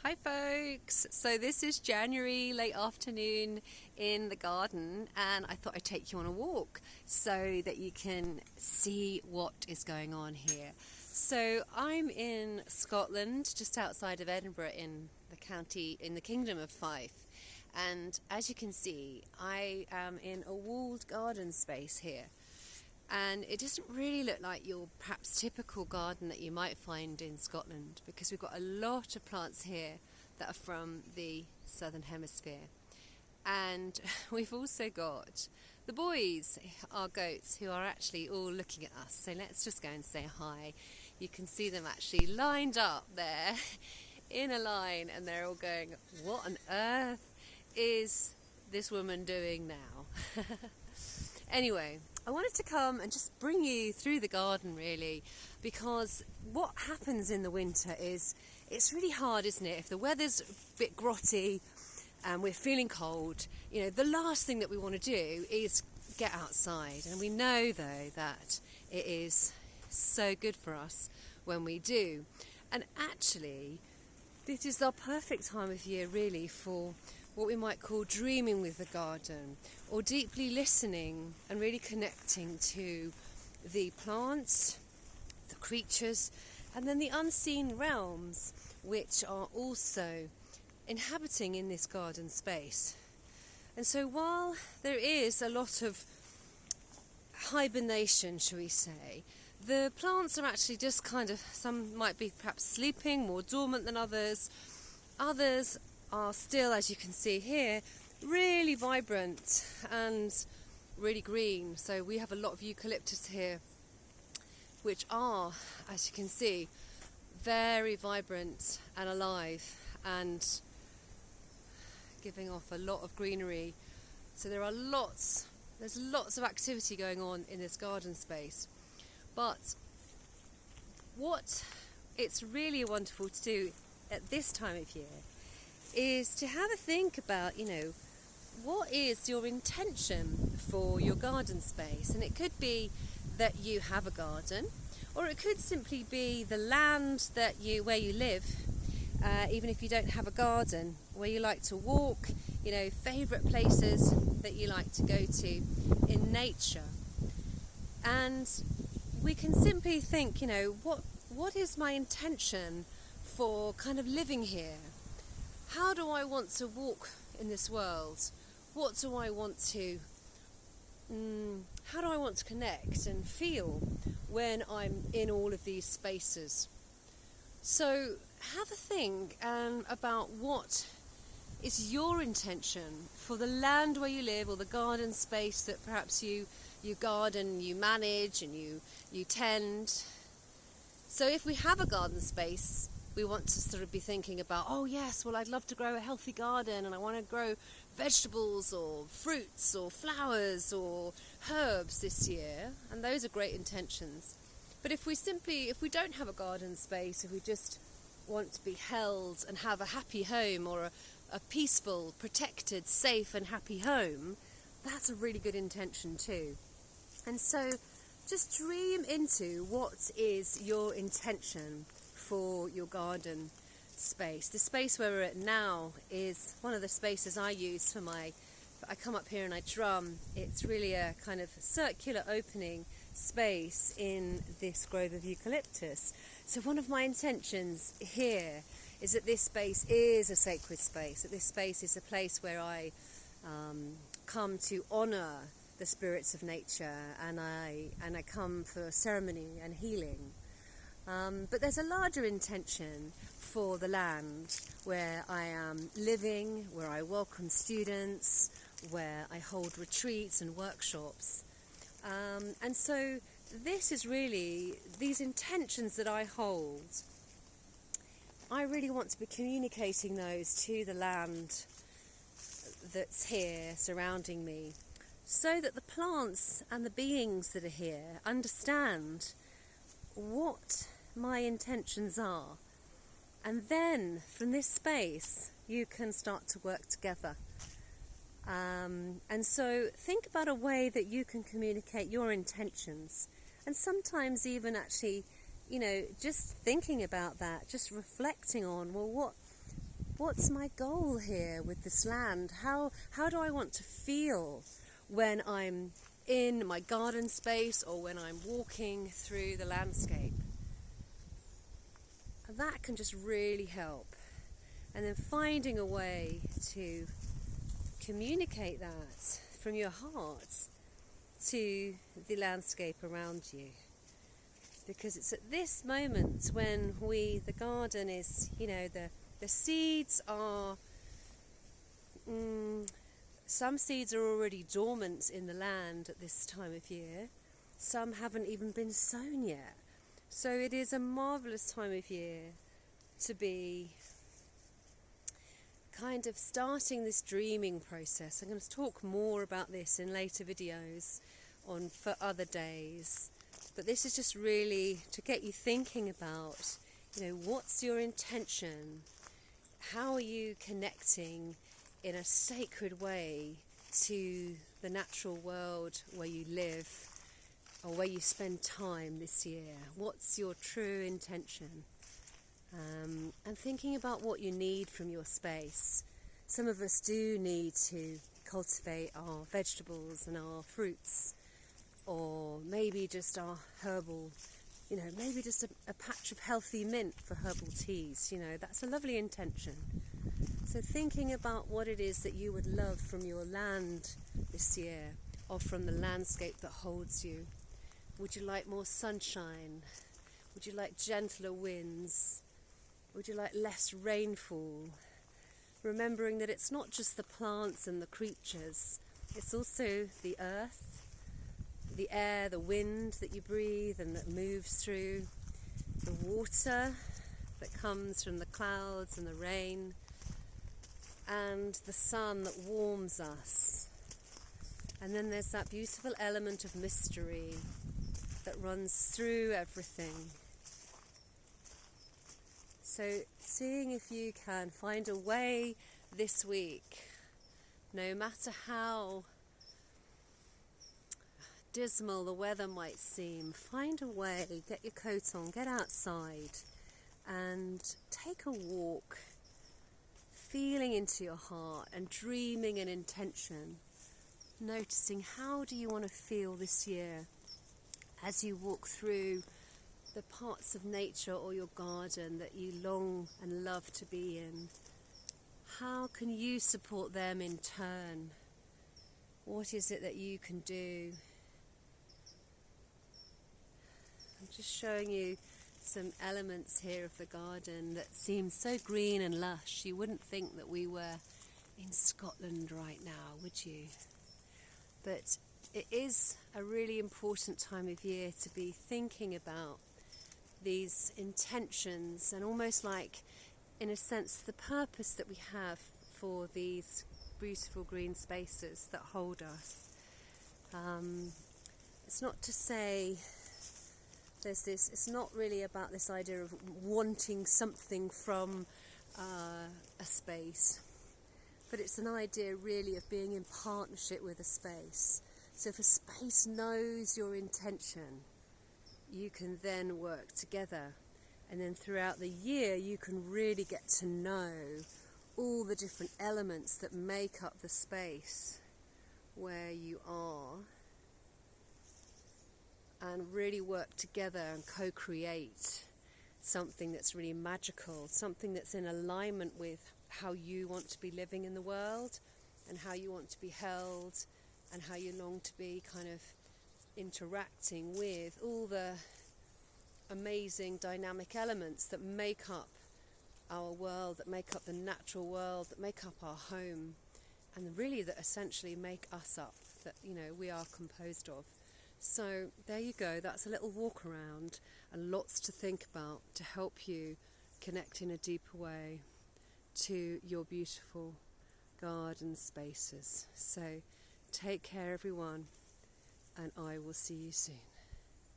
Hi folks! So this is January late afternoon in the garden, and I thought I'd take you on a walk so that you can see what is going on here. So I'm in Scotland, just outside of Edinburgh in the county, in the Kingdom of Fife. And as you can see, I am in a walled garden space here. And it doesn't really look like your perhaps typical garden that you might find in Scotland, because we've got a lot of plants here that are from the southern hemisphere. And we've also got the boys, our goats, who are actually all looking at us. So let's just go and say hi. You can see them actually lined up there in a line, and they're all going, "What on earth is this woman doing now?" Anyway, I wanted to come and just bring you through the garden, really, because what happens in the winter is it's really hard, isn't it? If the weather's a bit grotty and we're feeling cold, the last thing that we want to do is get outside. And we know, though, that it is so good for us when we do. And actually, this is our perfect time of year, really, for what we might call dreaming with the garden, or deeply listening and really connecting to the plants, the creatures, and then the unseen realms which are also inhabiting in this garden space. And so while there is a lot of hibernation, shall we say, the plants are actually just some might be perhaps sleeping, more dormant than others. Others are still, as you can see here, really vibrant and really green. So we have a lot of eucalyptus here, which are, as you can see, very vibrant and alive and giving off a lot of greenery. So there's lots of activity going on in this garden space. But what it's really wonderful to do at this time of year is to have a think about, what is your intention for your garden space? And it could be that you have a garden, or it could simply be the land where you live, even if you don't have a garden, where you like to walk, favourite places that you like to go to in nature. And we can simply think, what is my intention for kind of living here? How do I want to walk in this world? What do I want to, how do I want to connect and feel when I'm in all of these spaces? So have a think about what is your intention for the land where you live, or the garden space that perhaps you garden, you manage and you tend. So if we have a garden space, we want to sort of be thinking about, oh yes, well I'd love to grow a healthy garden, and I want to grow vegetables or fruits or flowers or herbs this year, and those are great intentions. But if we don't have a garden space, if we just want to be held and have a happy home, or a peaceful, protected, safe and happy home, that's a really good intention too. And so just dream into what is your intention for your garden space. The space where we're at now is one of the spaces I use I come up here and I drum. It's really a kind of circular opening space in this grove of eucalyptus. So one of my intentions here is that this space is a sacred space, that this space is a place where I come to honour the spirits of nature, and I come for ceremony and healing. But there's a larger intention for the land where I am living, where I welcome students, where I hold retreats and workshops. And so this is really, these intentions that I hold, I really want to be communicating those to the land that's here surrounding me, so that the plants and the beings that are here understand what my intentions are. And then from this space you can start to work together. And so think about a way that you can communicate your intentions, and sometimes even actually, just thinking about that, just reflecting on, well, what's my goal here with this land? How do I want to feel when I'm in my garden space or when I'm walking through the landscape? And that can just really help. And then finding a way to communicate that from your heart to the landscape around you. Because it's at this moment when the garden is, the seeds are, some seeds are already dormant in the land at this time of year. Some haven't even been sown yet. So it is a marvellous time of year to be kind of starting this dreaming process. I'm going to talk more about this in later videos for other days. But this is just really to get you thinking about, what's your intention? How are you connecting in a sacred way to the natural world where you live or where you spend time this year? What's your true intention? And thinking about what you need from your space. Some of us do need to cultivate our vegetables and our fruits, or maybe just our herbal, maybe just a patch of healthy mint for herbal teas. That's a lovely intention. So thinking about what it is that you would love from your land this year, or from the landscape that holds you. Would you like more sunshine? Would you like gentler winds? Would you like less rainfall? Remembering that it's not just the plants and the creatures, it's also the earth, the air, the wind that you breathe and that moves through, the water that comes from the clouds and the rain, and the sun that warms us. And then there's that beautiful element of mystery that runs through everything. So seeing if you can find a way this week, no matter how dismal the weather might seem, find a way, get your coat on, get outside and take a walk, feeling into your heart and dreaming an intention, noticing how do you want to feel this year as you walk through the parts of nature or your garden that you long and love to be in. How can you support them in turn? What is it that you can do? I'm just showing you some elements here of the garden that seem so green and lush. You wouldn't think that we were in Scotland right now, would you? But it is a really important time of year to be thinking about these intentions and almost like, in a sense, the purpose that we have for these beautiful green spaces that hold us. It's not to say it's not really about this idea of wanting something from a space, but it's an idea really of being in partnership with a space. So if a space knows your intention, you can then work together, and then throughout the year you can really get to know all the different elements that make up the space where you are, and really work together and co-create something that's really magical, something that's in alignment with how you want to be living in the world and how you want to be held and how you long to be kind of interacting with all the amazing dynamic elements that make up our world, that make up the natural world, that make up our home, and really that essentially make us up, that we are composed of. So there you go, that's a little walk around and lots to think about to help you connect in a deeper way to your beautiful garden spaces. So take care everyone, and I will see you soon.